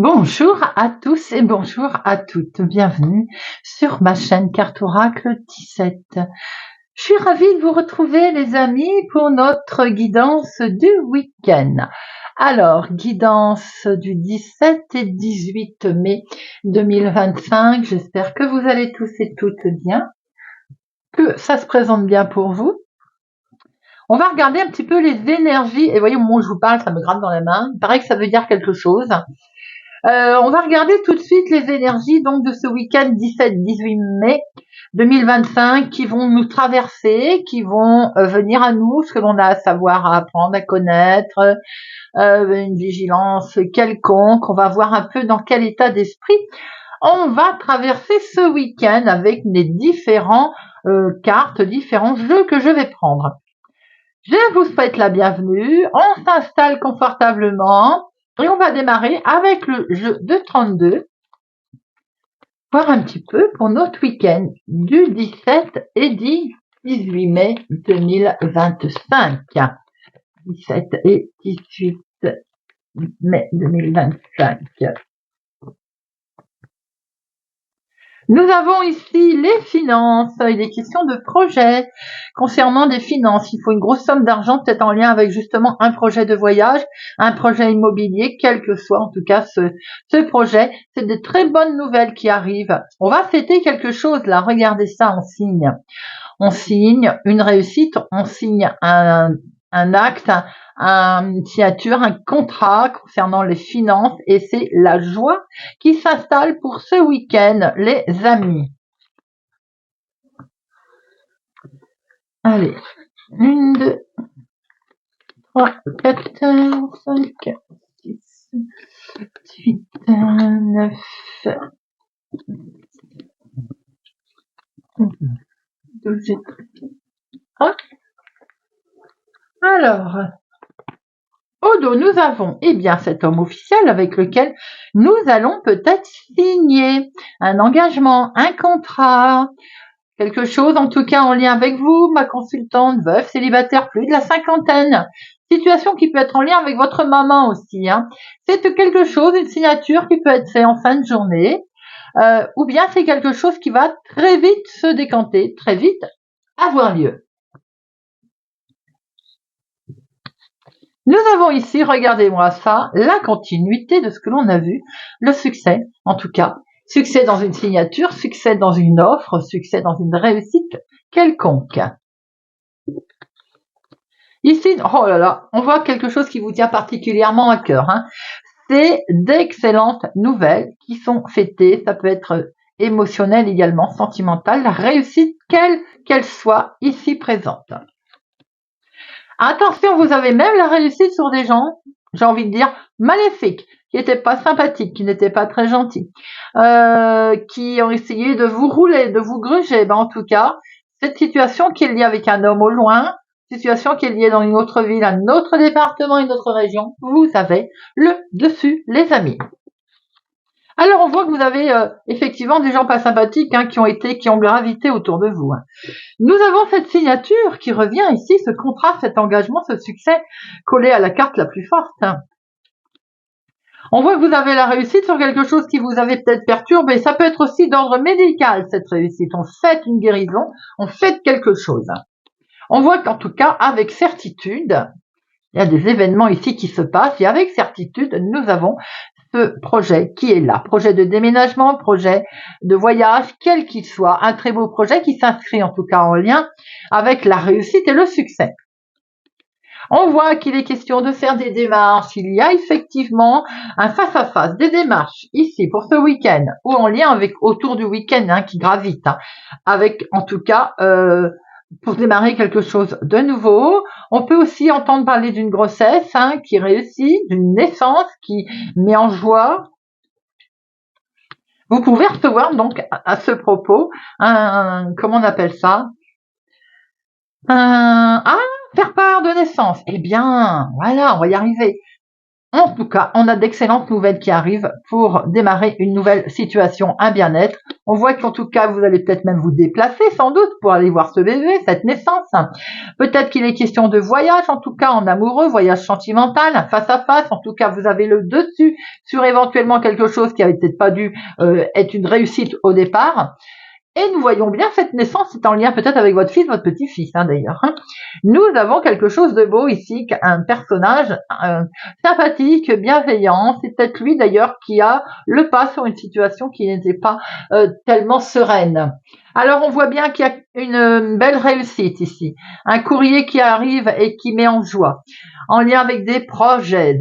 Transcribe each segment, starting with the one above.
Bonjour à tous et bonjour à toutes. Bienvenue sur ma chaîne Carte Oracle 17. Je suis ravie de vous retrouver les amis pour notre guidance du week-end. Alors, guidance du 17 et 18 mai 2025. J'espère que vous allez tous et toutes bien, que ça se présente bien pour vous. On va regarder un petit peu les énergies. Et voyez, au moment où je vous parle, ça me gratte dans la main. Il paraît que ça veut dire quelque chose. On va regarder tout de suite les énergies donc de ce week-end 17-18 mai 2025 qui vont nous traverser, qui vont venir à nous, ce que l'on a à savoir, à apprendre, à connaître, une vigilance quelconque. On va voir un peu dans quel état d'esprit on va traverser ce week-end avec les différents cartes, différents jeux que je vais prendre. Je vous souhaite la bienvenue, on s'installe confortablement et on va démarrer avec le jeu de 32, voir un petit peu pour notre week-end du 17 et 18 mai 2025. 17 et 18 mai 2025. Nous avons ici les finances. Il est question de projet concernant des finances. Il faut une grosse somme d'argent, peut-être en lien avec justement un projet de voyage, un projet immobilier, quel que soit en tout cas ce projet. C'est de très bonnes nouvelles qui arrivent. On va fêter quelque chose là. Regardez ça, on signe une réussite, on signe un acte, une signature, un contrat concernant les finances et c'est la joie qui s'installe pour ce week-end, les amis. Allez, 1, 2, 3, 4, 5, 6, 8, 9, 12 et 13. Alors, au dos, nous avons cet homme officiel avec lequel nous allons peut-être signer un engagement, un contrat, quelque chose en tout cas en lien avec vous, ma consultante, veuve, célibataire, plus de la cinquantaine. Situation qui peut être en lien avec votre maman aussi. C'est quelque chose, une signature qui peut être faite en fin de journée, ou bien c'est quelque chose qui va très vite se décanter, très vite avoir lieu. Nous avons ici, regardez-moi ça, la continuité de ce que l'on a vu, le succès, en tout cas, succès dans une signature, succès dans une offre, succès dans une réussite quelconque. Ici, oh là là, on voit quelque chose qui vous tient particulièrement à cœur. C'est d'excellentes nouvelles qui sont fêtées, ça peut être émotionnel également, sentimental, la réussite, quelle qu'elle soit, ici présente. Attention, vous avez même la réussite sur des gens, j'ai envie de dire, maléfiques, qui n'étaient pas sympathiques, qui n'étaient pas très gentils, qui ont essayé de vous rouler, de vous gruger. En tout cas, cette situation qui est liée avec un homme au loin, situation qui est liée dans une autre ville, un autre département, une autre région, vous avez le dessus, les amis. Alors, on voit que vous avez effectivement des gens pas sympathiques qui ont gravité autour de vous. Nous avons cette signature qui revient ici, ce contrat, cet engagement, ce succès collé à la carte la plus forte. On voit que vous avez la réussite sur quelque chose qui vous avait peut-être perturbé. Ça peut être aussi d'ordre médical, cette réussite. On fait une guérison, on fait quelque chose. On voit qu'en tout cas, avec certitude, il y a des événements ici qui se passent et avec certitude, nous avons ce projet qui est là. Projet de déménagement, projet de voyage, quel qu'il soit. Un très beau projet qui s'inscrit en tout cas en lien avec la réussite et le succès. On voit qu'il est question de faire des démarches. Il y a effectivement un face-à-face, des démarches ici pour ce week-end ou en lien avec autour du week-end qui gravite. Avec en tout cas pour démarrer quelque chose de nouveau. On peut aussi entendre parler d'une grossesse qui réussit, d'une naissance qui met en joie. Vous pouvez recevoir donc à ce propos comment on appelle ça, faire part de naissance. Eh bien, voilà, on va y arriver. En tout cas, on a d'excellentes nouvelles qui arrivent pour démarrer une nouvelle situation, un bien-être. On voit qu'en tout cas, vous allez peut-être même vous déplacer sans doute pour aller voir ce bébé, cette naissance. Peut-être qu'il est question de voyage, en tout cas en amoureux, voyage sentimental, face à face. En tout cas, vous avez le dessus sur éventuellement quelque chose qui avait peut-être pas dû être une réussite au départ. Et nous voyons bien cette naissance est en lien peut-être avec votre fils, votre petit-fils d'ailleurs. Nous avons quelque chose de beau ici, un personnage sympathique, bienveillant. C'est peut-être lui d'ailleurs qui a le pas sur une situation qui n'était pas tellement sereine. Alors on voit bien qu'il y a une belle réussite ici. Un courrier qui arrive et qui met en joie. En lien avec des projets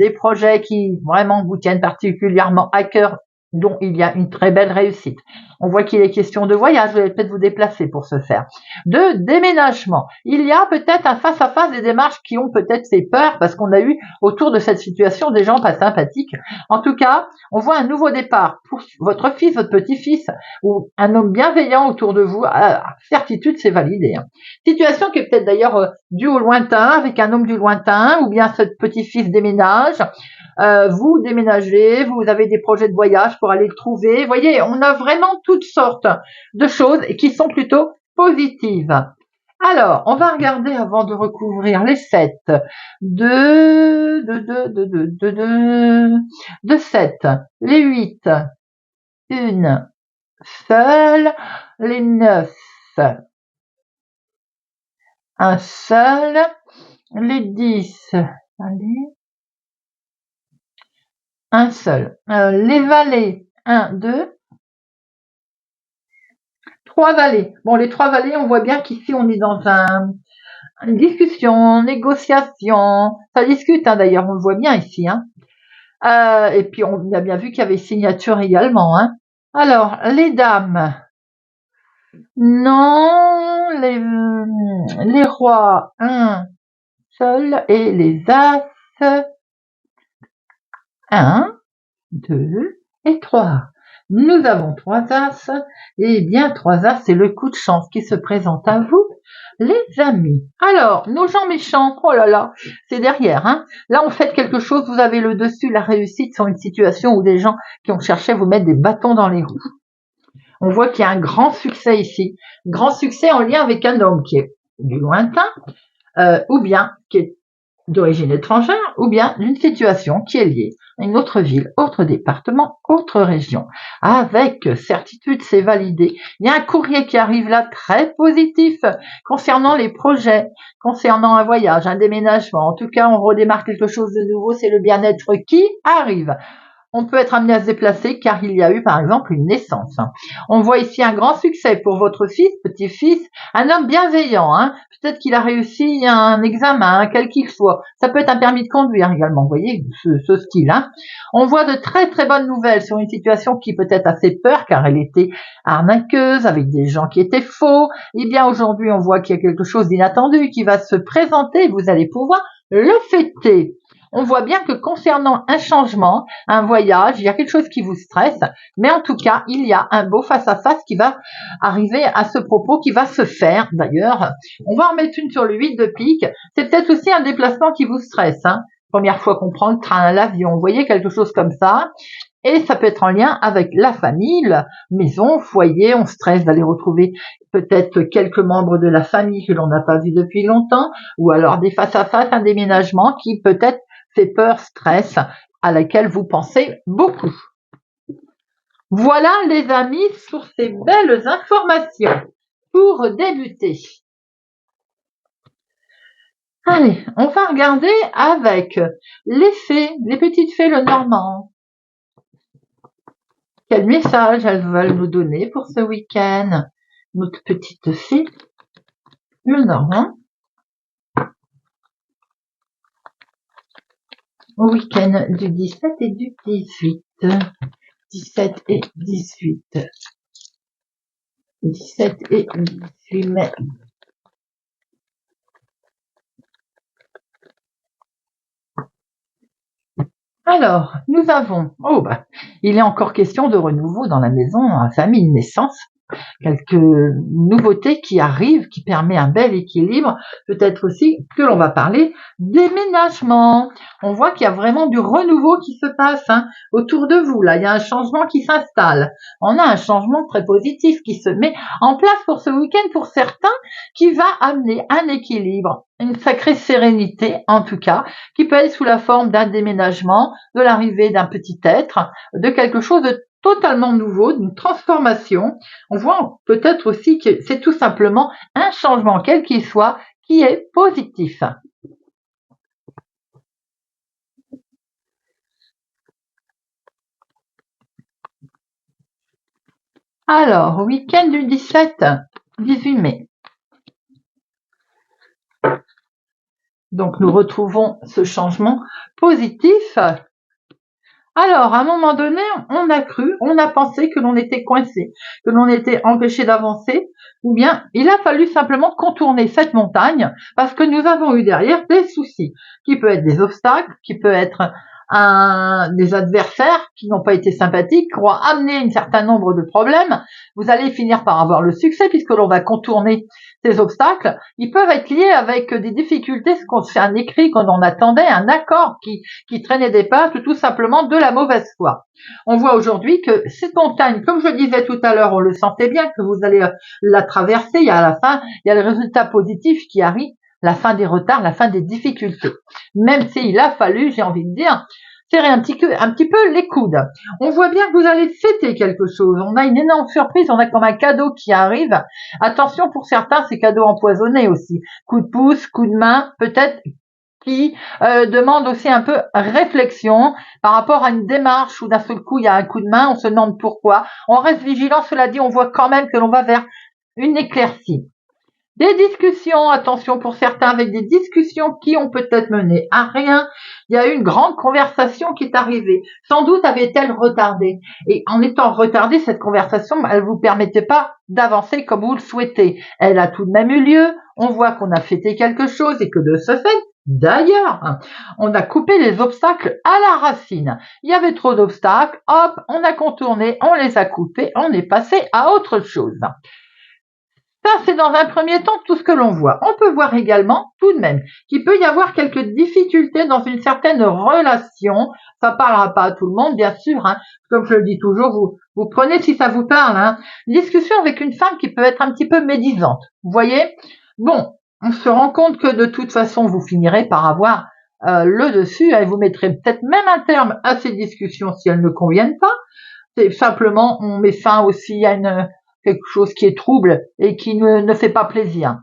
qui vraiment vous tiennent particulièrement à cœur, dont il y a une très belle réussite. On voit qu'il est question de voyage, vous allez peut-être vous déplacer pour ce faire. De déménagement. Il y a peut-être un face-à-face des démarches qui ont peut-être fait peur parce qu'on a eu autour de cette situation des gens pas sympathiques. En tout cas, on voit un nouveau départ pour votre fils, votre petit-fils ou un homme bienveillant autour de vous. Certitude, c'est validé. Situation qui est peut-être d'ailleurs due au lointain, avec un homme du lointain ou bien ce petit-fils déménage. Vous déménagez, vous avez des projets de voyage pour aller le trouver. Vous voyez, on a vraiment toutes sortes de choses qui sont plutôt positives. Alors, on va regarder avant de recouvrir les 7 de 7, les 8, une seule, les 9, un seul, les 10, allez, un seul. Les valets, 1, 2, 3 valets. Bon, les 3 valets, on voit bien qu'ici, on est dans une discussion, négociation. Ça discute, d'ailleurs, on le voit bien ici. Et puis, on a bien vu qu'il y avait signature également. Alors, les dames. Non, les rois, un seul. Et les as, 1, 2 et 3. Nous avons 3 as. Et bien, 3 as, c'est le coup de chance qui se présente à vous, les amis. Alors, nos gens méchants, oh là là, c'est derrière. Là, on fait quelque chose, vous avez le dessus, la réussite sur une situation où des gens qui ont cherché à vous mettre des bâtons dans les roues. On voit qu'il y a un grand succès ici. Grand succès en lien avec un homme qui est du lointain, ou bien qui est d'origine étrangère, ou bien d'une situation qui est liée à une autre ville, autre département, autre région. Avec certitude, c'est validé. Il y a un courrier qui arrive là très positif concernant les projets, concernant un voyage, un déménagement. En tout cas, on redémarre quelque chose de nouveau, c'est le bien-être qui arrive. On peut être amené à se déplacer car il y a eu par exemple une naissance. On voit ici un grand succès pour votre fils, petit-fils, un homme bienveillant. Peut-être qu'il a réussi un examen, quel qu'il soit. Ça peut être un permis de conduire également, vous voyez, ce style. On voit de très très bonnes nouvelles sur une situation qui peut-être a fait peur car elle était arnaqueuse, avec des gens qui étaient faux. Eh bien aujourd'hui on voit qu'il y a quelque chose d'inattendu qui va se présenter, vous allez pouvoir le fêter. On voit bien que concernant un changement, un voyage, il y a quelque chose qui vous stresse, mais en tout cas, il y a un beau face-à-face qui va arriver à ce propos, qui va se faire d'ailleurs. On va en mettre une sur le 8 de pique. C'est peut-être aussi un déplacement qui vous stresse. Première fois qu'on prend le train, l'avion, vous voyez, quelque chose comme ça. Et ça peut être en lien avec la famille, la maison, foyer, on stresse d'aller retrouver peut-être quelques membres de la famille que l'on n'a pas vu depuis longtemps, ou alors des face-à-face, un déménagement qui peut-être fait peur, stress, à laquelle vous pensez beaucoup. Voilà les amis sur ces belles informations pour débuter. Allez, on va regarder avec les fées, les petites fées le normand. Quel message elles veulent nous donner pour ce week-end? Notre petite fée le normand. Au week-end du 17 et du 18. 17 et 18. 17 et 18 mai. Alors, nous avons, il est encore question de renouveau dans la maison, famille, naissance, quelques nouveautés qui arrivent, qui permet un bel équilibre. Peut-être aussi que l'on va parler déménagement. On voit qu'il y a vraiment du renouveau qui se passe autour de vous. Là, il y a un changement qui s'installe. On a un changement très positif qui se met en place pour ce week-end pour certains, qui va amener un équilibre, une sacrée sérénité en tout cas, qui peut être sous la forme d'un déménagement, de l'arrivée d'un petit être, de quelque chose de totalement nouveau, d'une transformation. On voit peut-être aussi que c'est tout simplement un changement, quel qu'il soit, qui est positif. Alors, week-end du 17-18 mai. Donc, nous retrouvons ce changement positif. Alors, à un moment donné, on a pensé que l'on était coincé, que l'on était empêché d'avancer, ou bien il a fallu simplement contourner cette montagne parce que nous avons eu derrière des soucis, qui peuvent être des obstacles, qui peuvent être des adversaires qui n'ont pas été sympathiques, qui ont amené un certain nombre de problèmes. Vous allez finir par avoir le succès puisque l'on va contourner ces obstacles. Ils peuvent être liés avec des difficultés, ce qu'on fait un écrit qu'on en attendait, un accord qui traînait des pattes, ou tout simplement de la mauvaise foi. On voit aujourd'hui que cette montagne, comme je disais tout à l'heure, on le sentait bien que vous allez la traverser, il y a à la fin, il y a le résultat positif qui arrive, la fin des retards, la fin des difficultés. Même s'il a fallu, j'ai envie de dire, serrer un petit peu les coudes. On voit bien que vous allez fêter quelque chose. On a une énorme surprise, on a comme un cadeau qui arrive. Attention, pour certains, c'est cadeau empoisonné aussi. Coup de pouce, coup de main, peut-être qui demande aussi un peu réflexion par rapport à une démarche où d'un seul coup il y a un coup de main, on se demande pourquoi. On reste vigilant, cela dit, on voit quand même que l'on va vers une éclaircie. Des discussions, attention pour certains, avec des discussions qui ont peut-être mené à rien. Il y a eu une grande conversation qui est arrivée. Sans doute avait-elle retardé. Et en étant retardée, cette conversation, elle vous permettait pas d'avancer comme vous le souhaitez. Elle a tout de même eu lieu. On voit qu'on a fêté quelque chose et que de ce fait, d'ailleurs, on a coupé les obstacles à la racine. Il y avait trop d'obstacles, hop, on a contourné, on les a coupés, on est passé à autre chose. Ça, c'est dans un premier temps tout ce que l'on voit. On peut voir également, tout de même, qu'il peut y avoir quelques difficultés dans une certaine relation. Ça parlera pas à tout le monde, bien sûr. Comme je le dis toujours, vous prenez si ça vous parle. Discussion avec une femme qui peut être un petit peu médisante. Vous voyez? Bon, on se rend compte que de toute façon, vous finirez par avoir le dessus et vous mettrez peut-être même un terme à ces discussions si elles ne conviennent pas. C'est simplement, on met fin aussi à quelque chose qui est trouble et qui ne fait pas plaisir.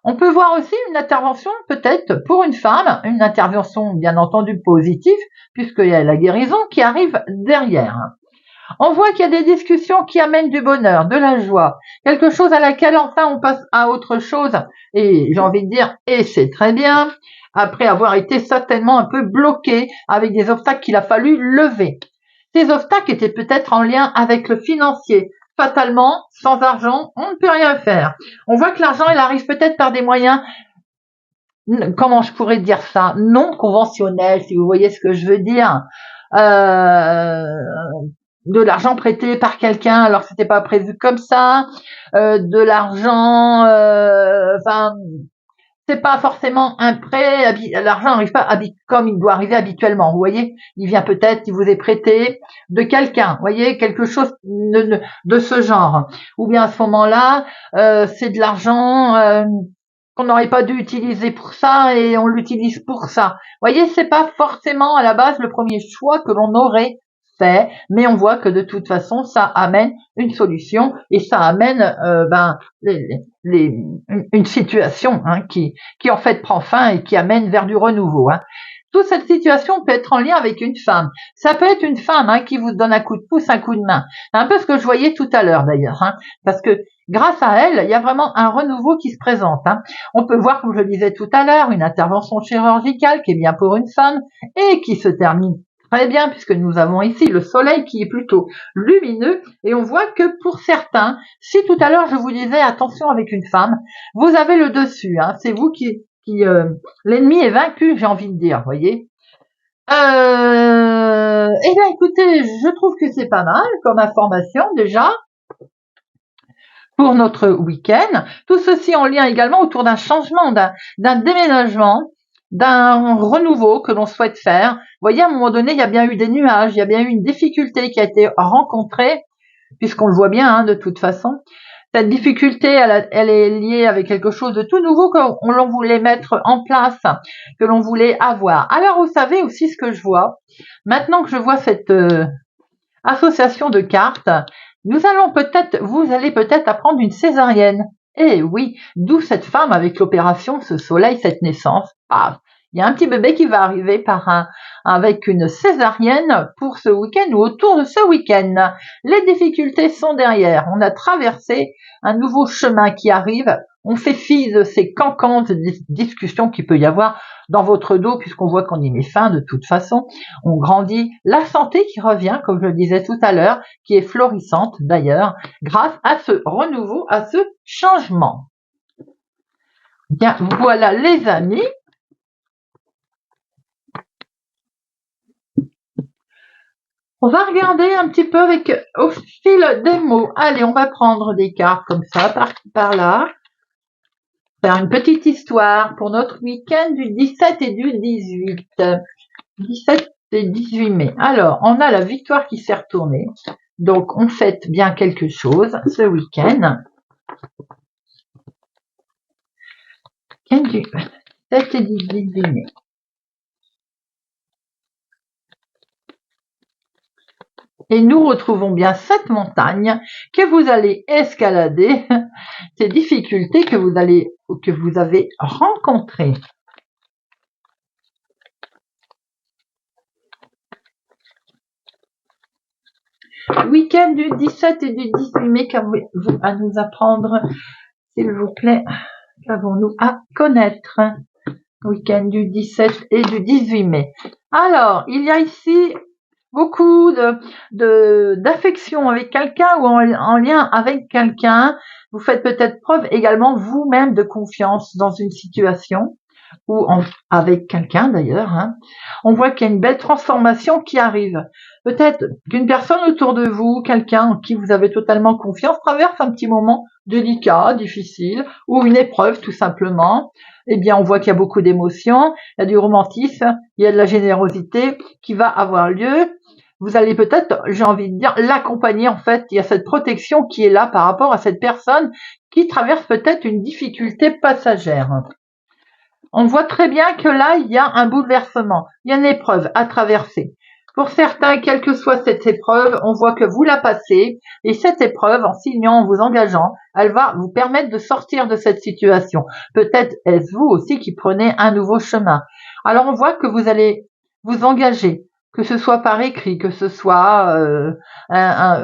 On peut voir aussi une intervention peut-être pour une femme, une intervention bien entendu positive, puisqu'il y a la guérison qui arrive derrière. On voit qu'il y a des discussions qui amènent du bonheur, de la joie, quelque chose à laquelle enfin on passe à autre chose, et j'ai envie de dire, et c'est très bien, après avoir été certainement un peu bloqué avec des obstacles qu'il a fallu lever. Ces obstacles étaient peut-être en lien avec le financier. Fatalement, sans argent, on ne peut rien faire. On voit que l'argent, il arrive peut-être par des moyens, comment je pourrais dire ça, non conventionnels, si vous voyez ce que je veux dire. De l'argent prêté par quelqu'un alors c'était pas prévu comme ça, de l'argent, c'est pas forcément un prêt, l'argent n'arrive pas comme il doit arriver habituellement, vous voyez, il vient peut-être, il vous est prêté de quelqu'un, vous voyez, quelque chose de ce genre, ou bien à ce moment-là, c'est de l'argent qu'on n'aurait pas dû utiliser pour ça et on l'utilise pour ça. Vous voyez, c'est pas forcément à la base le premier choix que l'on aurait fait, mais on voit que de toute façon, ça amène une solution et ça amène une situation qui en fait prend fin et qui amène vers du renouveau. Toute cette situation peut être en lien avec une femme. Ça peut être une femme qui vous donne un coup de pouce, un coup de main. C'est un peu ce que je voyais tout à l'heure d'ailleurs, parce que grâce à elle, il y a vraiment un renouveau qui se présente. On peut voir, comme je le disais tout à l'heure, une intervention chirurgicale qui est bien pour une femme et qui se termine très bien puisque nous avons ici le soleil qui est plutôt lumineux et on voit que pour certains, si tout à l'heure je vous disais attention avec une femme, vous avez le dessus. C'est vous qui l'ennemi est vaincu, j'ai envie de dire, voyez. Eh bien, écoutez, je trouve que c'est pas mal comme information déjà. pour notre week-end. Tout ceci en lien également autour d'un changement, d'un déménagement, d'un renouveau que l'on souhaite faire. Vous voyez, à un moment donné, il y a bien eu des nuages, il y a bien eu une difficulté qui a été rencontrée, puisqu'on le voit bien hein, de toute façon. Cette difficulté, elle est liée avec quelque chose de tout nouveau que l'on voulait mettre en place, que l'on voulait avoir. Alors, vous savez aussi ce que je vois. Maintenant que je vois cette association de cartes, vous allez peut-être apprendre une césarienne. Eh oui, d'où cette femme avec l'opération, ce soleil, cette naissance. Ah, il y a un petit bébé qui va arriver avec une césarienne pour ce week-end ou autour de ce week-end. Les difficultés sont derrière. On a traversé un nouveau chemin qui arrive. On fait fi de ces cancans de discussions qu'il peut y avoir dans votre dos, puisqu'on voit qu'on y met fin de toute façon. On grandit. La santé qui revient, comme je le disais tout à l'heure, qui est florissante d'ailleurs, grâce à ce renouveau, à ce changement. Bien, voilà les amis. On va regarder un petit peu au fil des mots. Allez, on va prendre des cartes comme ça, par là. Faire une petite histoire pour notre week-end du 17 et du 18. 17 et 18 mai. Alors, on a la victoire qui s'est retournée. Donc, on fête bien quelque chose ce week-end. Du 7 et 18 mai. Et nous retrouvons bien cette montagne que vous allez escalader, ces difficultés que vous avez rencontrées. Week-end du 17 et du 18 mai, qu'avez-vous à nous apprendre, s'il vous plaît, qu'avons-nous à connaître? Week-end du 17 et du 18 mai. Alors, il y a ici beaucoup d'affection avec quelqu'un ou en lien avec quelqu'un. Vous faites peut-être preuve également vous-même de confiance dans une situation ou avec quelqu'un d'ailleurs. Hein. On voit qu'il y a une belle transformation qui arrive. Peut-être qu'une personne autour de vous, quelqu'un en qui vous avez totalement confiance, traverse un petit moment délicat, difficile, ou une épreuve tout simplement. Eh bien, on voit qu'il y a beaucoup d'émotions, il y a du romantisme, il y a de la générosité qui va avoir lieu. Vous allez peut-être, j'ai envie de dire, l'accompagner en fait. Il y a cette protection qui est là par rapport à cette personne qui traverse peut-être une difficulté passagère. On voit très bien que là, il y a un bouleversement, il y a une épreuve à traverser. Pour certains, quelle que soit cette épreuve, on voit que vous la passez et cette épreuve, en signant, en vous engageant, elle va vous permettre de sortir de cette situation. Peut-être est-ce vous aussi qui prenez un nouveau chemin. Alors on voit que vous allez vous engager, que ce soit par écrit, que ce soit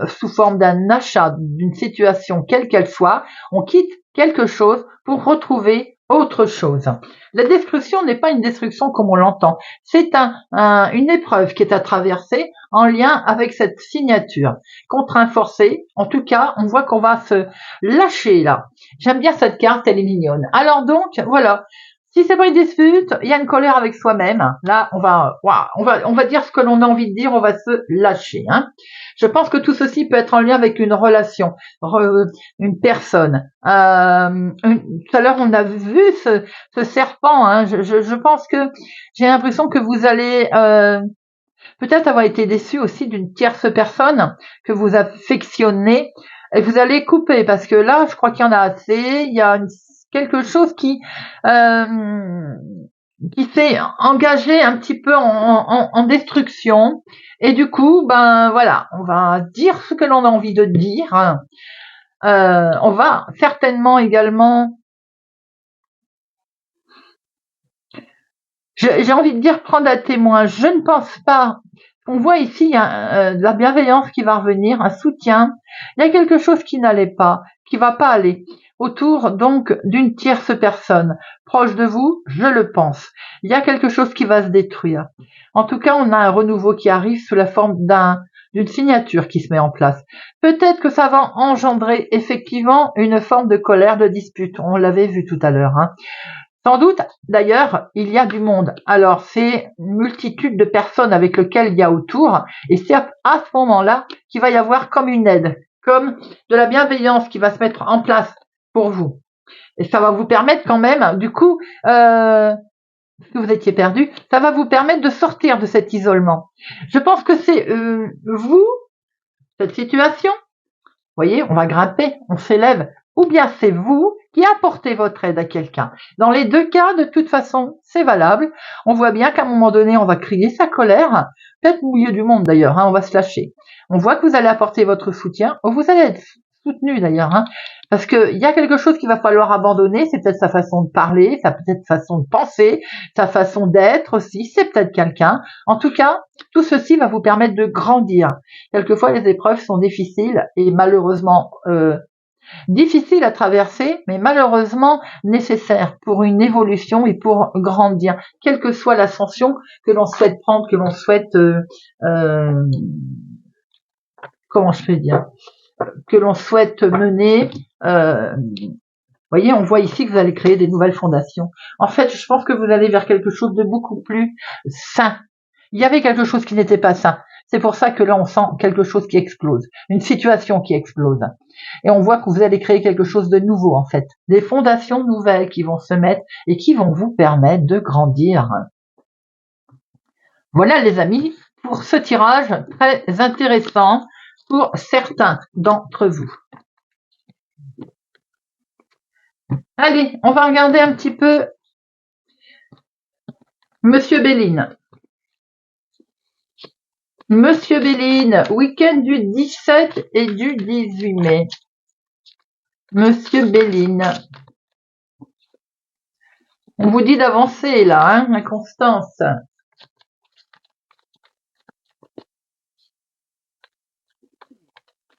sous forme d'un achat, d'une situation quelle qu'elle soit, on quitte quelque chose pour retrouver autre chose. La destruction n'est pas une destruction comme on l'entend. C'est une épreuve qui est à traverser en lien avec cette signature. Contraint forcé, en tout cas, on voit qu'on va se lâcher là. J'aime bien cette carte, elle est mignonne. Alors donc, voilà. Si c'est pas une dispute, il y a une colère avec soi-même. Là, on va dire ce que l'on a envie de dire, on va se lâcher. Hein. Je pense que tout ceci peut être en lien avec une relation, une personne. Tout à l'heure, on a vu ce serpent. Hein. Je pense que j'ai l'impression que vous allez peut-être avoir été déçu aussi d'une tierce personne que vous affectionnez et vous allez couper parce que là, je crois qu'il y en a assez. Il y a quelque chose qui s'est engagé un petit peu en destruction et du coup ben voilà, on va dire ce que l'on a envie de dire. On va certainement également, j'ai envie de dire, prendre à témoin. Je ne pense pas. On voit ici il y a de la bienveillance qui va revenir, un soutien. Il y a quelque chose qui n'allait pas, qui va pas aller autour donc d'une tierce personne proche de vous, je le pense. Il y a quelque chose qui va se détruire. En tout cas, on a un renouveau qui arrive sous la forme d'une signature qui se met en place. Peut-être que ça va engendrer effectivement une forme de colère, de dispute. On l'avait vu tout à l'heure. Hein. Sans doute, d'ailleurs, il y a du monde. Alors, c'est une multitude de personnes avec lesquelles il y a autour, et c'est à ce moment-là qu'il va y avoir comme une aide comme de la bienveillance qui va se mettre en place pour vous. Et ça va vous permettre quand même, du coup, si vous étiez perdu, ça va vous permettre de sortir de cet isolement. Je pense que c'est vous, cette situation. Vous voyez, on va grimper, on s'élève. Ou bien c'est vous qui apportez votre aide à quelqu'un. Dans les deux cas, de toute façon, c'est valable. On voit bien qu'à un moment donné, on va crier sa colère, peut-être au milieu du monde d'ailleurs, on va se lâcher. On voit que vous allez apporter votre soutien, ou vous allez être soutenu d'ailleurs, parce qu'il y a quelque chose qu'il va falloir abandonner, c'est peut-être sa façon de parler, sa peut-être façon de penser, sa façon d'être aussi, c'est peut-être quelqu'un. En tout cas, tout ceci va vous permettre de grandir. Quelquefois, les épreuves sont difficiles et malheureusement difficiles à traverser, mais malheureusement nécessaires pour une évolution et pour grandir, quelle que soit l'ascension que l'on souhaite prendre, que l'on souhaite, comment je peux dire, que l'on souhaite mener. Voyez, on voit ici que vous allez créer des nouvelles fondations. En fait, je pense que vous allez vers quelque chose de beaucoup plus sain. Il y avait quelque chose qui n'était pas sain. C'est pour ça que là, on sent quelque chose qui explose, une situation qui explose. Et on voit que vous allez créer quelque chose de nouveau, en fait. Des fondations nouvelles qui vont se mettre et qui vont vous permettre de grandir. Voilà, les amis, pour ce tirage très intéressant pour certains d'entre vous. Allez, on va regarder un petit peu Monsieur Béline. Monsieur Béline, week-end du 17 et du 18 mai. Monsieur Béline. On vous dit d'avancer là, la Constance.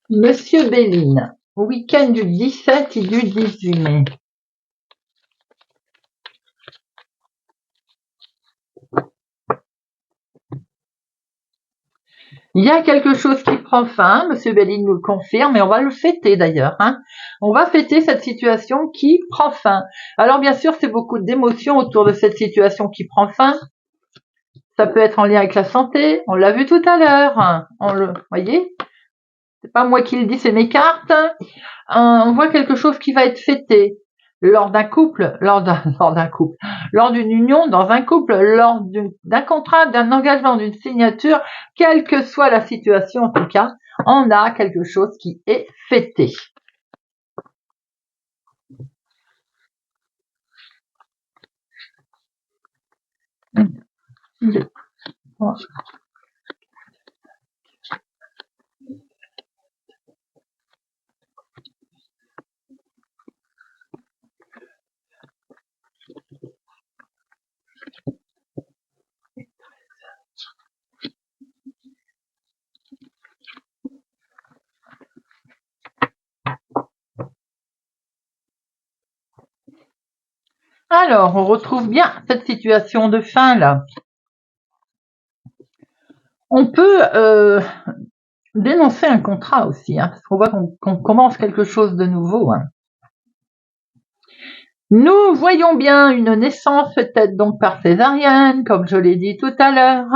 Monsieur Béline, week-end du 17 et du 18 mai. Il y a quelque chose qui prend fin, Monsieur Béline nous le confirme, et on va le fêter d'ailleurs. On va fêter cette situation qui prend fin. Alors bien sûr, c'est beaucoup d'émotions autour de cette situation qui prend fin. Ça peut être en lien avec la santé, on l'a vu tout à l'heure. Voyez, c'est pas moi qui le dis, c'est mes cartes. On voit quelque chose qui va être fêté lors d'un couple, lors d'une union, dans un couple, lors d'un contrat, d'un engagement, d'une signature, quelle que soit la situation en tout cas, on a quelque chose qui est fêté. Alors, on retrouve bien cette situation de fin là. On peut dénoncer un contrat aussi, parce qu'on voit qu'on commence quelque chose de nouveau. Nous voyons bien une naissance peut-être donc par césarienne, comme je l'ai dit tout à l'heure.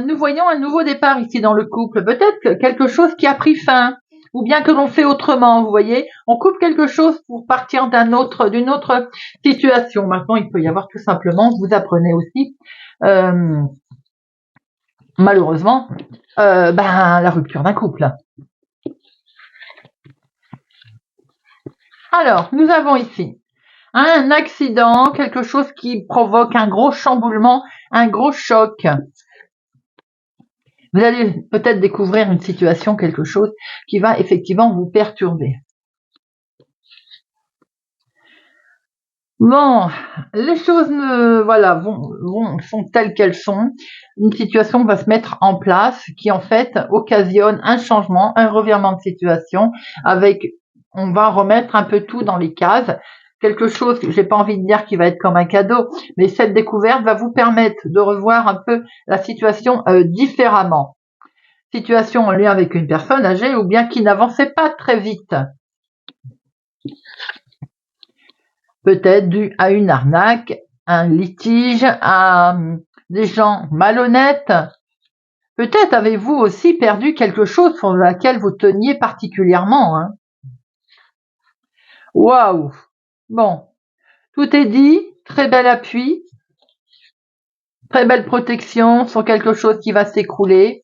Nous voyons un nouveau départ ici dans le couple, peut-être quelque chose qui a pris fin, ou bien que l'on fait autrement, vous voyez. On coupe quelque chose pour partir d'une autre situation. Maintenant, il peut y avoir tout simplement, vous apprenez aussi, malheureusement, la rupture d'un couple. Alors, nous avons ici un accident, quelque chose qui provoque un gros chamboulement, un gros choc. Vous allez peut-être découvrir une situation, quelque chose qui va effectivement vous perturber. Bon, les choses sont telles qu'elles sont. Une situation va se mettre en place qui en fait occasionne un changement, un revirement de situation on va remettre un peu tout dans les cases. Quelque chose que j'ai pas envie de dire qui va être comme un cadeau, mais cette découverte va vous permettre de revoir un peu la situation différemment. Situation en lien avec une personne âgée ou bien qui n'avançait pas très vite. Peut-être dû à une arnaque, un litige, à des gens malhonnêtes, Peut-être avez-vous aussi perdu quelque chose sur laquelle vous teniez particulièrement, hein. Waouh! Bon, tout est dit, très bel appui, très belle protection sur quelque chose qui va s'écrouler.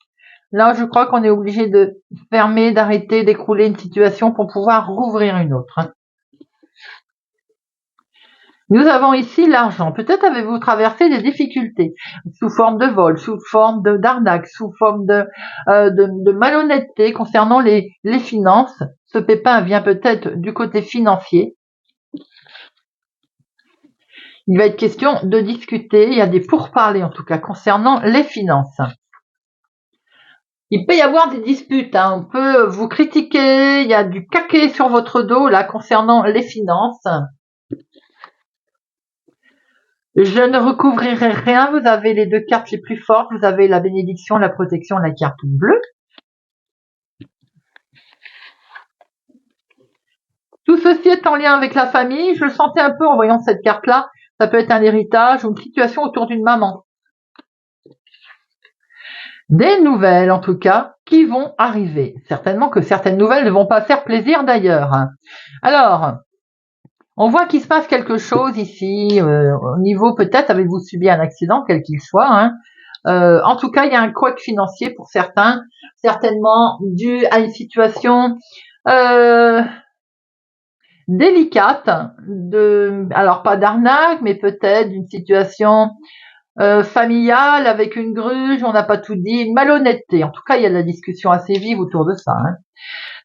Là, je crois qu'on est obligé de fermer, d'arrêter, d'écrouler une situation pour pouvoir rouvrir une autre, hein. Nous avons ici l'argent. Peut-être avez-vous traversé des difficultés sous forme de vol, sous forme d'arnaque, sous forme de malhonnêteté concernant les finances. Ce pépin vient peut-être du côté financier. Il va être question de discuter, il y a des pourparlers en tout cas concernant les finances. Il peut y avoir des disputes, hein. On peut vous critiquer, il y a du caquet sur votre dos là concernant les finances. Je ne recouvrirai rien, vous avez les deux cartes les plus fortes, vous avez la bénédiction, la protection, la carte bleue. Tout ceci est en lien avec la famille, je le sentais un peu en voyant cette carte-là, ça peut être un héritage ou une situation autour d'une maman. Des nouvelles en tout cas qui vont arriver. Certainement que certaines nouvelles ne vont pas faire plaisir d'ailleurs. Alors, on voit qu'il se passe quelque chose ici, au niveau peut-être avez-vous subi un accident, quel qu'il soit, hein. En tout cas, il y a un couac financier pour certains, certainement dû à une situation délicate, alors pas d'arnaque, mais peut-être d'une situation familiale avec une gruge, on n'a pas tout dit, une malhonnêteté. En tout cas, il y a de la discussion assez vive autour de ça, hein.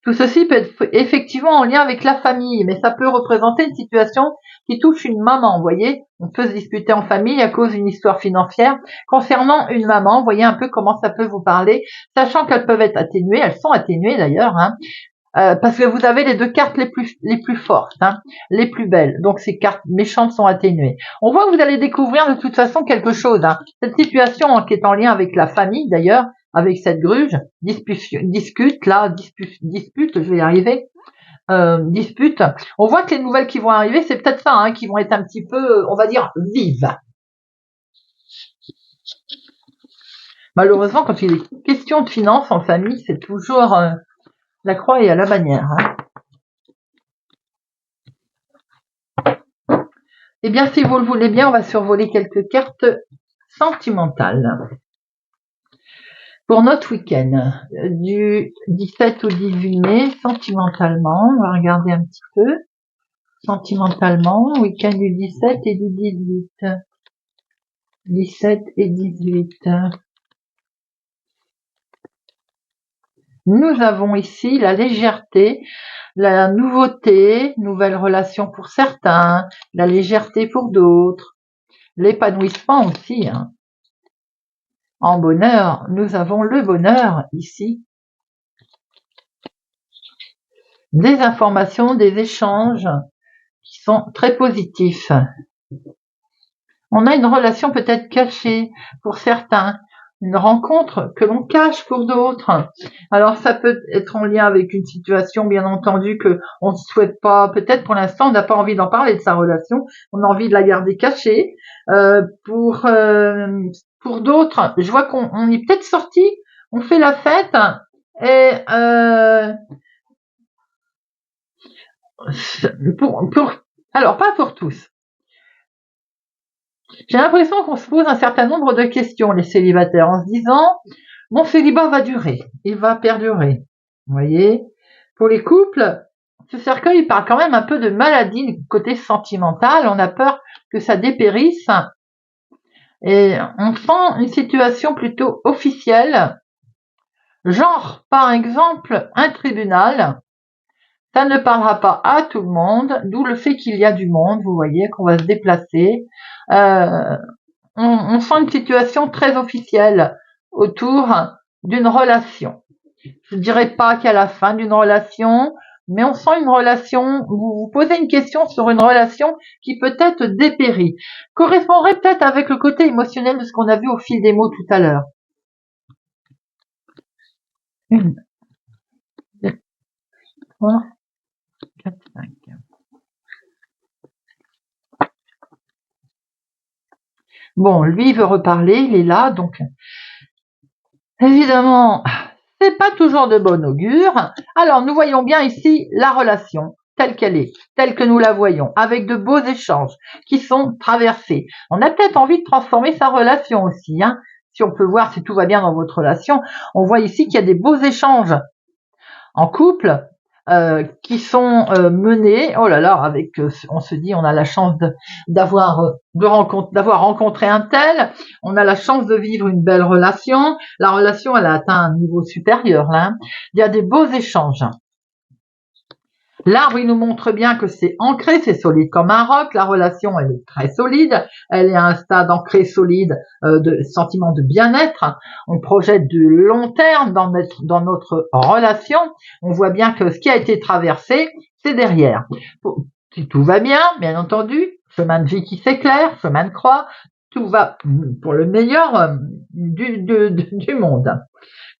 Tout ceci peut être effectivement en lien avec la famille, mais ça peut représenter une situation qui touche une maman, vous voyez. On peut se disputer en famille à cause d'une histoire financière concernant une maman. Vous voyez un peu comment ça peut vous parler, sachant qu'elles peuvent être atténuées, elles sont atténuées d'ailleurs, hein, parce que vous avez les deux cartes les plus fortes, hein, les plus belles. Donc ces cartes méchantes sont atténuées. On voit que vous allez découvrir de toute façon quelque chose, hein. Cette situation qui est en lien avec la famille d'ailleurs, avec cette gruge, dispute, je vais y arriver, dispute. On voit que les nouvelles qui vont arriver, c'est peut-être ça, hein, qui vont être un petit peu, on va dire, vives. Malheureusement, quand il est question de finances en famille, c'est toujours la croix et à la bannière, hein. Eh bien, si vous le voulez bien, on va survoler quelques cartes sentimentales. Pour notre week-end, du 17 au 18 mai, sentimentalement, on va regarder un petit peu. Sentimentalement, week-end du 17 et du 18. 17 et 18. Nous avons ici la légèreté, la nouveauté, nouvelle relation pour certains, la légèreté pour d'autres, l'épanouissement aussi, hein. En bonheur, nous avons le bonheur ici. Des informations, des échanges qui sont très positifs. On a une relation peut-être cachée pour certains, une rencontre que l'on cache pour d'autres. Alors ça peut être en lien avec une situation bien entendu que on ne souhaite pas, peut-être pour l'instant on n'a pas envie d'en parler de sa relation, on a envie de la garder cachée. Pour d'autres, je vois qu'on est peut-être sorti, on fait la fête et alors pas pour tous. J'ai l'impression qu'on se pose un certain nombre de questions, les célibataires, en se disant mon célibat va durer, il va perdurer. Vous voyez, pour les couples, ce cercueil parle quand même un peu de maladie du côté sentimental. On a peur que ça dépérisse et on sent une situation plutôt officielle, genre par exemple un tribunal. Ça ne parlera pas à tout le monde, d'où le fait qu'il y a du monde, vous voyez, qu'on va se déplacer. On sent une situation très officielle autour d'une relation. Je ne dirais pas qu'à la fin d'une relation, mais on sent une relation, vous vous posez une question sur une relation qui peut-être dépérit. Correspondrait peut-être avec le côté émotionnel de ce qu'on a vu au fil des mots tout à l'heure. 1, 2, 3, 4, 5. Bon, lui, il veut reparler, il est là, donc Évidemment, c'est pas toujours de bon augure. Alors, nous voyons bien ici la relation telle qu'elle est, telle que nous la voyons, avec de beaux échanges qui sont traversés. On a peut-être envie de transformer sa relation aussi, hein. Si on peut voir si tout va bien dans votre relation, on voit ici qu'il y a des beaux échanges en couple qui sont menés. Oh là là, avec on se dit on a la chance d'avoir rencontré un tel, on a la chance de vivre une belle relation. La relation, elle a atteint un niveau supérieur là, hein. Il y a des beaux échanges. L'arbre, il nous montre bien que c'est ancré, c'est solide comme un roc. La relation, elle est très solide. Elle est à un stade ancré, solide, de sentiment de bien-être. On projette du long terme dans notre relation. On voit bien que ce qui a été traversé, c'est derrière. Si tout va bien entendu, chemin de vie qui s'éclaire, chemin de croix, tout va pour le meilleur du monde.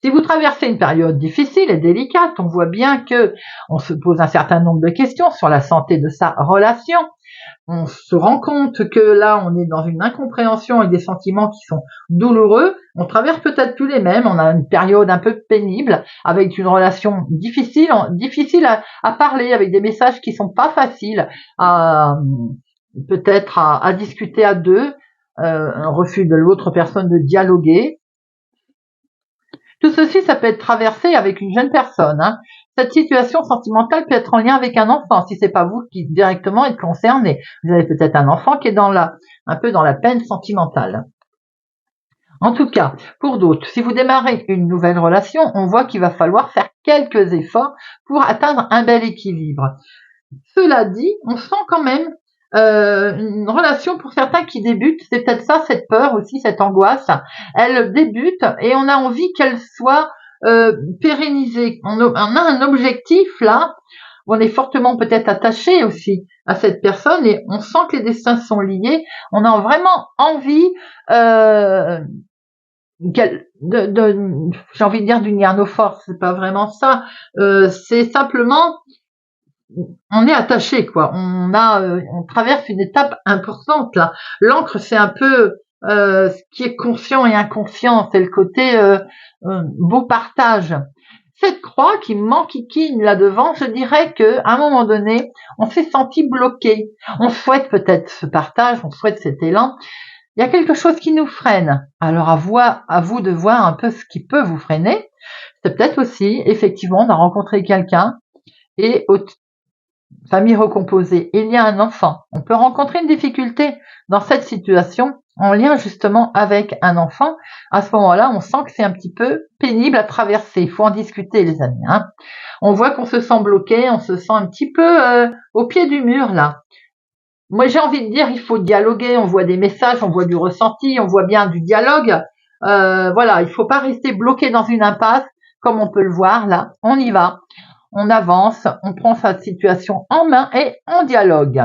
Si vous traversez une période difficile et délicate, on voit bien que on se pose un certain nombre de questions sur la santé de sa relation. On se rend compte que là, on est dans une incompréhension et des sentiments qui sont douloureux. On traverse peut-être plus les mêmes. On a une période un peu pénible avec une relation difficile à parler, avec des messages qui sont pas faciles à peut-être à discuter à deux, un refus de l'autre personne de dialoguer. Tout ceci, ça peut être traversé avec une jeune personne, hein. Cette situation sentimentale peut être en lien avec un enfant, si c'est pas vous qui directement êtes concerné. Vous avez peut-être un enfant qui est un peu dans la peine sentimentale. En tout cas, pour d'autres, si vous démarrez une nouvelle relation, on voit qu'il va falloir faire quelques efforts pour atteindre un bel équilibre. Cela dit, on sent quand même une relation pour certains qui débutent, c'est peut-être ça, cette peur aussi, cette angoisse. Elle débute et on a envie qu'elle soit pérennisée. On a un objectif là, où on est fortement peut-être attaché aussi à cette personne et on sent que les destins sont liés. On a vraiment envie j'ai envie de dire d'unir nos forces, c'est pas vraiment ça. C'est simplement on est attaché, quoi. On traverse une étape importante là. L'encre, c'est un peu ce qui est conscient et inconscient, c'est le côté beau partage. Cette croix qui m'enquiquine là devant, je dirais que à un moment donné, on s'est senti bloqué. On souhaite peut-être ce partage, on souhaite cet élan. Il y a quelque chose qui nous freine. Alors à vous de voir un peu ce qui peut vous freiner. C'est peut-être aussi effectivement de rencontrer quelqu'un et famille recomposée, il y a un enfant. On peut rencontrer une difficulté dans cette situation en lien justement avec un enfant. À ce moment-là, on sent que c'est un petit peu pénible à traverser. Il faut en discuter, les amis, hein. On voit qu'on se sent bloqué, on se sent un petit peu au pied du mur, là. Moi, j'ai envie de dire, il faut dialoguer. On voit des messages, on voit du ressenti, on voit bien du dialogue. Voilà, il faut pas rester bloqué dans une impasse, comme on peut le voir, là. On y va. On avance, on prend sa situation en main et on dialogue.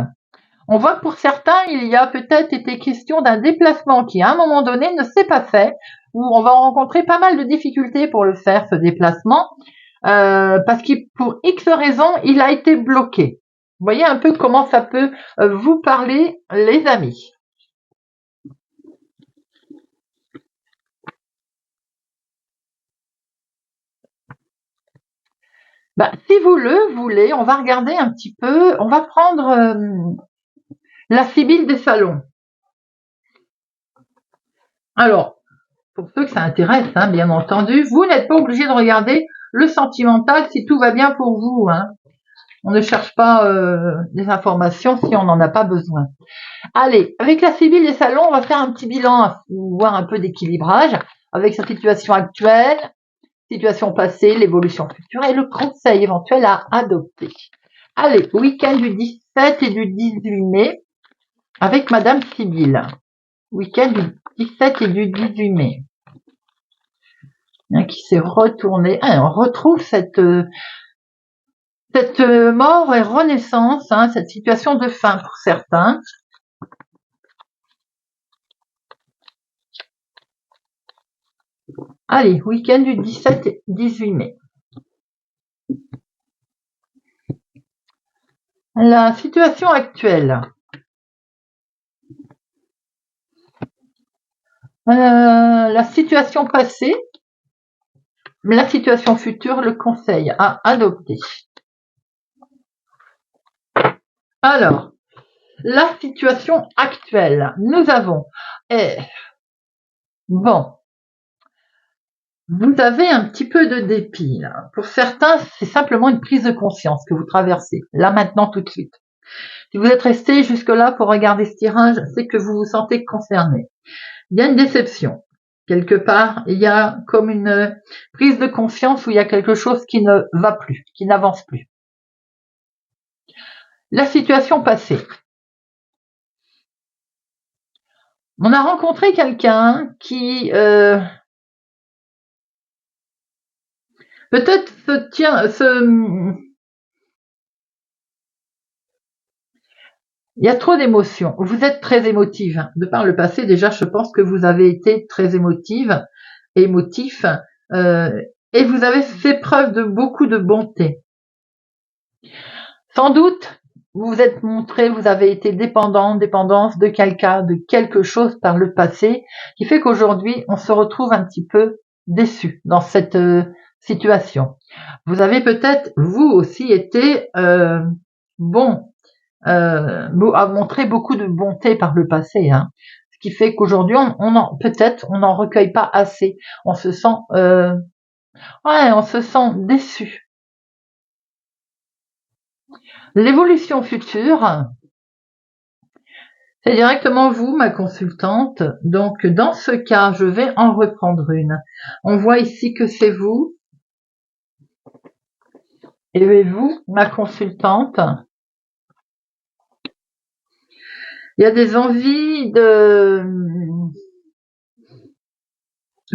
On voit que pour certains, il y a peut-être été question d'un déplacement qui, à un moment donné, ne s'est pas fait, où on va rencontrer pas mal de difficultés pour le faire, ce déplacement, parce que pour X raisons, il a été bloqué. Vous voyez un peu comment ça peut vous parler, les amis. Si vous le voulez, on va regarder un petit peu, on va prendre la Sibylle des salons. Alors, pour ceux que ça intéresse, hein, bien entendu, vous n'êtes pas obligé de regarder le sentimental si tout va bien pour vous, hein. On ne cherche pas des informations si on n'en a pas besoin. Allez, avec la Sibylle des salons, on va faire un petit bilan, voir un peu d'équilibrage avec sa situation actuelle, situation passée, l'évolution future et le conseil éventuel à adopter. Allez, week-end du 17 et du 18 mai avec Madame Sibylle. Week-end du 17 et du 18 mai. Qui s'est retourné. On retrouve cette mort et renaissance, hein, cette situation de fin pour certains. Allez, week-end du 17 et 18 mai. La situation actuelle. La situation passée, la situation future, le conseil à adopter. Alors, la situation actuelle, nous avons... bon, vous avez un petit peu de dépit. Là. Pour certains, c'est simplement une prise de conscience que vous traversez, là, maintenant, tout de suite. Si vous êtes resté jusque-là pour regarder ce tirage, c'est que vous vous sentez concerné. Il y a une déception. Quelque part, il y a comme une prise de conscience où il y a quelque chose qui ne va plus, qui n'avance plus. La situation passée. On a rencontré quelqu'un qui peut-être il y a trop d'émotions. Vous êtes très émotive. De par le passé, déjà, je pense que vous avez été très émotif, et vous avez fait preuve de beaucoup de bonté. Sans doute, vous vous êtes montré, vous avez été dépendante de quelqu'un, de quelque chose par le passé, qui fait qu'aujourd'hui, on se retrouve un petit peu déçu dans cette situation. Vous avez peut-être, vous aussi, été a montré beaucoup de bonté par le passé, hein. Ce qui fait qu'aujourd'hui, on n'en recueille pas assez. On se sent déçu. L'évolution future, c'est directement vous, ma consultante. Donc, dans ce cas, je vais en reprendre une. On voit ici que c'est vous. Et vous, ma consultante. Il y a des envies de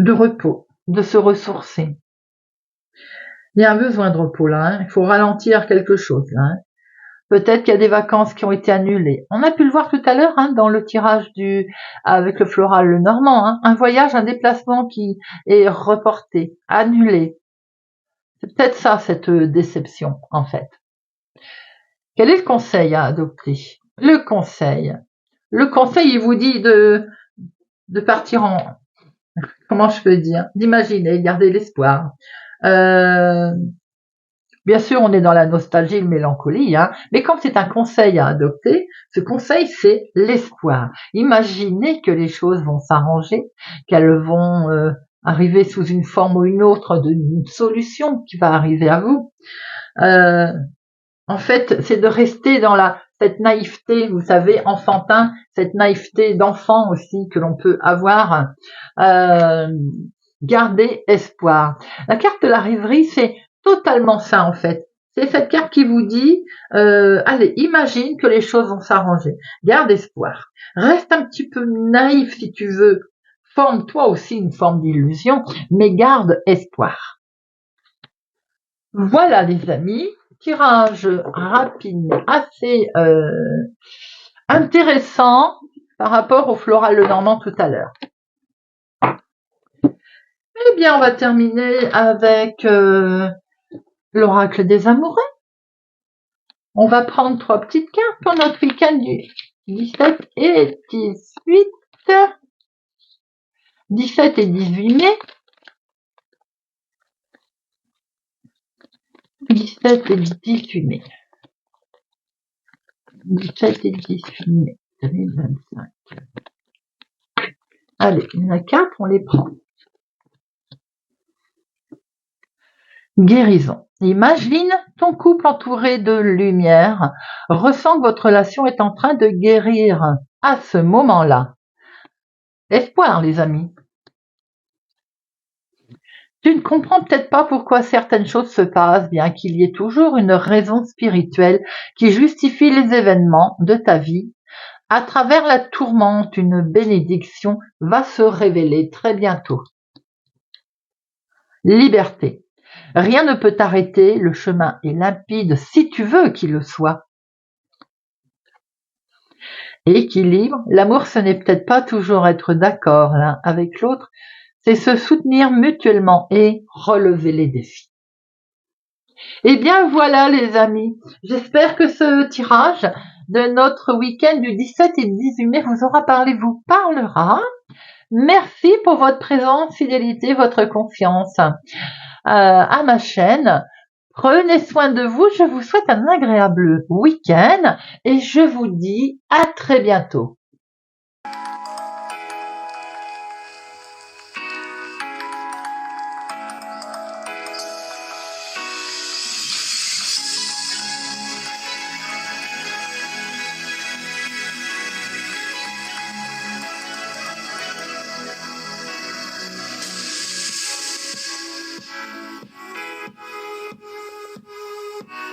repos, de se ressourcer. Il y a un besoin de repos là. Hein. Il faut ralentir quelque chose là. Hein. Peut-être qu'il y a des vacances qui ont été annulées. On a pu le voir tout à l'heure hein, dans le tirage avec le floral le normand. Hein, un voyage, un déplacement qui est reporté, annulé. C'est peut-être ça, cette déception, en fait. Quel est le conseil à adopter? Le conseil, il vous dit de partir en... Comment je peux dire? D'imaginer, garder l'espoir. Bien sûr, on est dans la nostalgie et la mélancolie, hein, mais comme c'est un conseil à adopter, ce conseil, c'est l'espoir. Imaginez que les choses vont s'arranger, qu'elles vont arriver sous une forme ou une autre d'une solution qui va arriver à vous. En fait, c'est de rester dans cette naïveté, vous savez, enfantin, cette naïveté d'enfant aussi que l'on peut avoir. Garder espoir. La carte de la rêverie, c'est totalement ça en fait. C'est cette carte qui vous dit, allez, imagine que les choses vont s'arranger. Garde espoir. Reste un petit peu naïf si tu veux. Forme toi aussi une forme d'illusion, mais garde espoir. Voilà les amis, tirage rapide, assez intéressant par rapport au floral le normand tout à l'heure. Eh bien, on va terminer avec l'oracle des amoureux. On va prendre 3 petites cartes pour notre week-end du 17 et 18. 17 et 18 mai. 17 et 18 mai. 17 et 18 mai 2025. Allez, il y en a 4, on les prend. Guérison. Imagine ton couple entouré de lumière. Ressens que votre relation est en train de guérir à ce moment-là. Espoir, les amis. Tu ne comprends peut-être pas pourquoi certaines choses se passent, bien qu'il y ait toujours une raison spirituelle qui justifie les événements de ta vie. À travers la tourmente, une bénédiction va se révéler très bientôt. Liberté. Rien ne peut t'arrêter, le chemin est limpide si tu veux qu'il le soit. Équilibre. L'amour, ce n'est peut-être pas toujours être d'accord l'un avec l'autre, c'est se soutenir mutuellement et relever les défis. Eh bien voilà les amis, j'espère que ce tirage de notre week-end du 17 et 18 mai vous parlera. Merci pour votre présence, fidélité, votre confiance. à ma chaîne. Prenez soin de vous, je vous souhaite un agréable week-end et je vous dis à très bientôt.